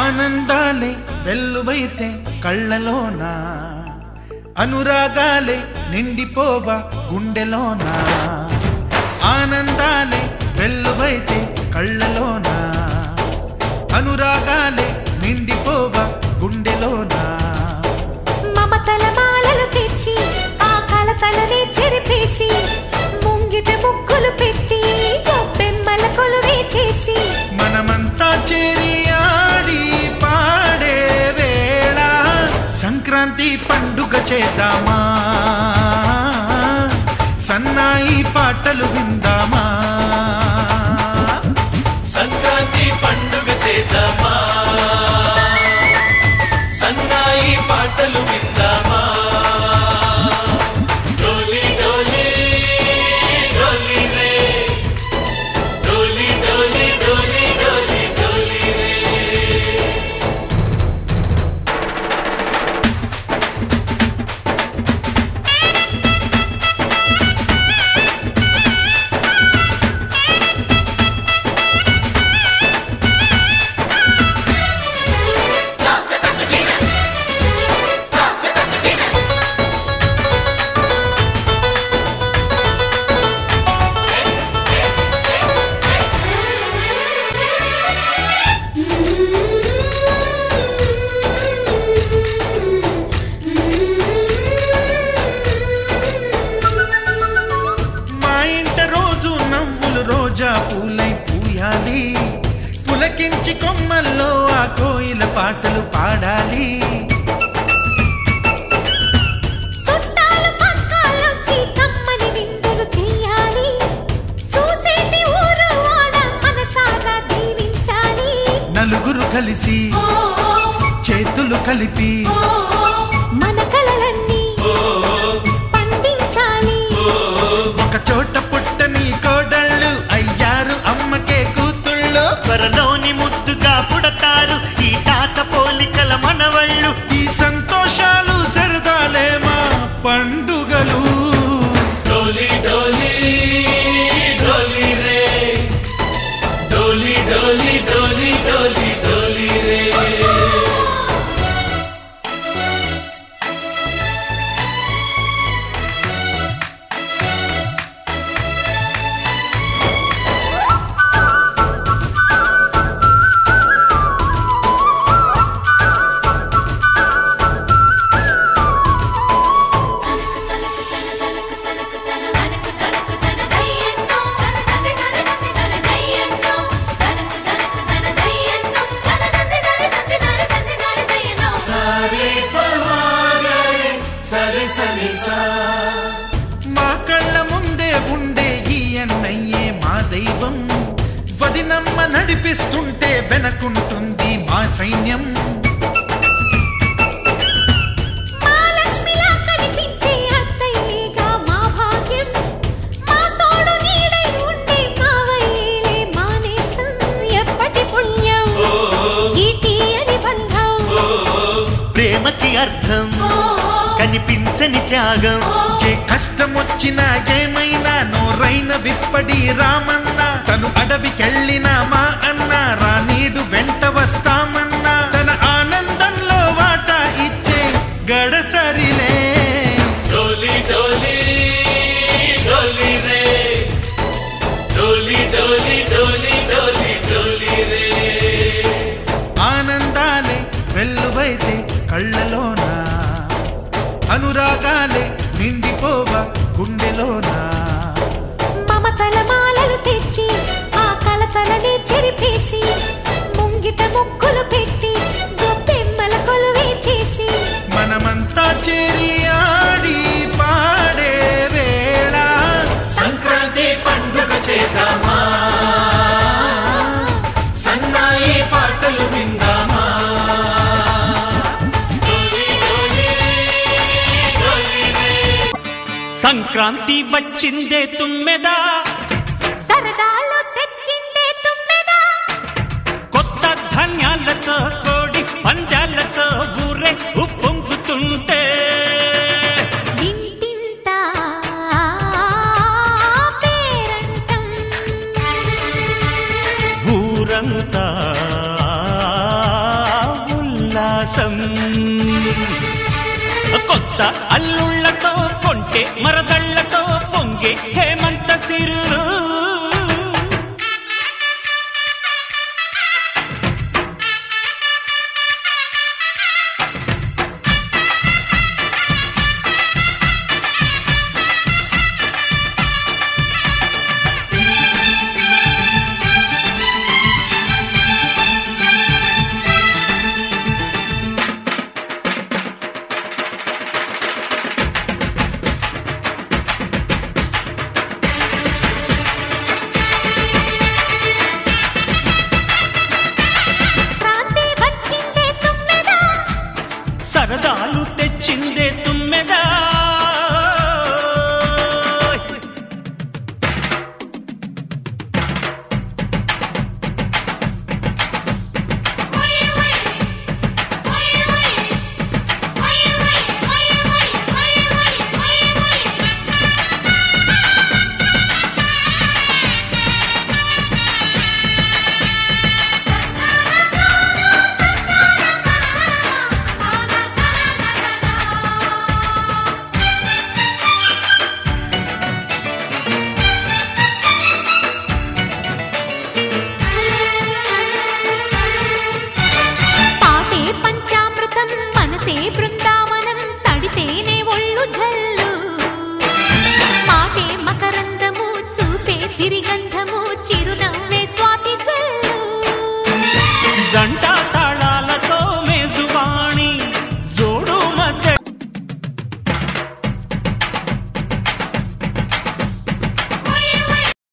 ఆనందాలే వెల్లువైతే కళ్ళలోన అనురాగాలే నిండిపోవా గుండెలోన ఆనందాలే వెల్లువైతే కళ్ళలోన అనురాగాలే నిండిపోవా గుండెలోన మమతల మాలలు తెచ్చి ఆ కలతలని చెరిపేసి ముంగిట ముగ్గులు పెట్టి గొప్పెమ్మల కొలువే చేసి మనమంతా చేరి ఆడి పాడే వేళ సంక్రాంతి పండుగ చేద్దామా సన్నాయి పాటలు విందామా సంక్రాంతి పండుగ చేద్దామా సన్నాయి పాటలు విందామా డోలి డోలి డోలి రే డోలి డోలి డోలి డోలి డోలి రే రోజా పూలై పూయాలి పులకించి కొమ్మల్లో ఆ కోయిల పాటలు పాడాలి చుట్టాలు పక్కాలొచ్చి కమ్మని విందులు చేయాలి చూసేటి ఊరు వాడ మనసారా దీవించాలి నలుగురు కలిసి చేతులు కలిపి మన కలలన్నీ పండించాలి ఒక చోట పుట్టని కోడళ్ళు అయ్యారు అమ్మకే కూతుళ్ళు త్వరలోని ముద్దుగా పుడతారు ఈ తాత పోలికల మనవళ్ళు ఈ సంతోషాలు సరదాలే మా పండుగలు డోలి డోలి డోలి రే డోలి డోలి డోలి డోలి డోలి రే మా కళ్ళ ముందే ఉండే ఈ అన్నయ్యే మా దైవం వదినమ్మ నడిపిస్తుంటే వెనకుంటుంది మా సైన్యం మా లక్ష్మిలా కనిపించే అత్తయ్యేగా మా భాగ్యం మా తోడు నీడై ఉండే మావయ్యేలే మా నేస్తం ఎప్పటి పుణ్యం ఈ తీయని బంధం ప్రేమకి అర్థం కనిపించని త్యాగం ఏ కష్టం వచ్చినా ఏమైనా నోరైన విప్పడి రామన్న తను అడవికెళ్ళినా మా అన్న రానీడు వెంట వస్తామన్నా తన ఆనందంలో వాటా ఇచ్చే గడసరిలే డోలి డోలి డోలి రే డోలి డోలి డోలి డోలి డోలి రే ఆనందాలే వెల్లువైతే కళ్ళలోన అనురాగాలే నిండిపోవా గుండెలోన మమతల మాలలు తెచ్చి ఆ కలతలని చెరిపేసి ముంగిట ముగ్గులు పెట్టి గొప్పెమ్మల కొలువే చేసి మనమంతా చేరి ఆడి పాడే సంక్రాంతి వచ్చిందే తుమ్మెదా, సరదాలు తెచ్చిందే తుమ్మెదా, కొత్త ధాన్యాలతో కోడి పంజాలతో ఊరే ఉప్పొంగుతుంటే ఇంటింటా పేరంటం, ఊరంతా ఉల్లాసం. కొత్త అల్లుళ్లతో కొంటే మరదళ్లతో పొంగే హేమంత సిరులు. క్రాంతి వచ్చిందే తుమ్మెదా, సరదాలు తెచ్చిందే తుమ్మెదా. పాటే పంచామృతం మనసే బృందావనం, తడితేనే ఒళ్ళు జల్లు, మాటే మకరందము చూపే సిరిగంధం.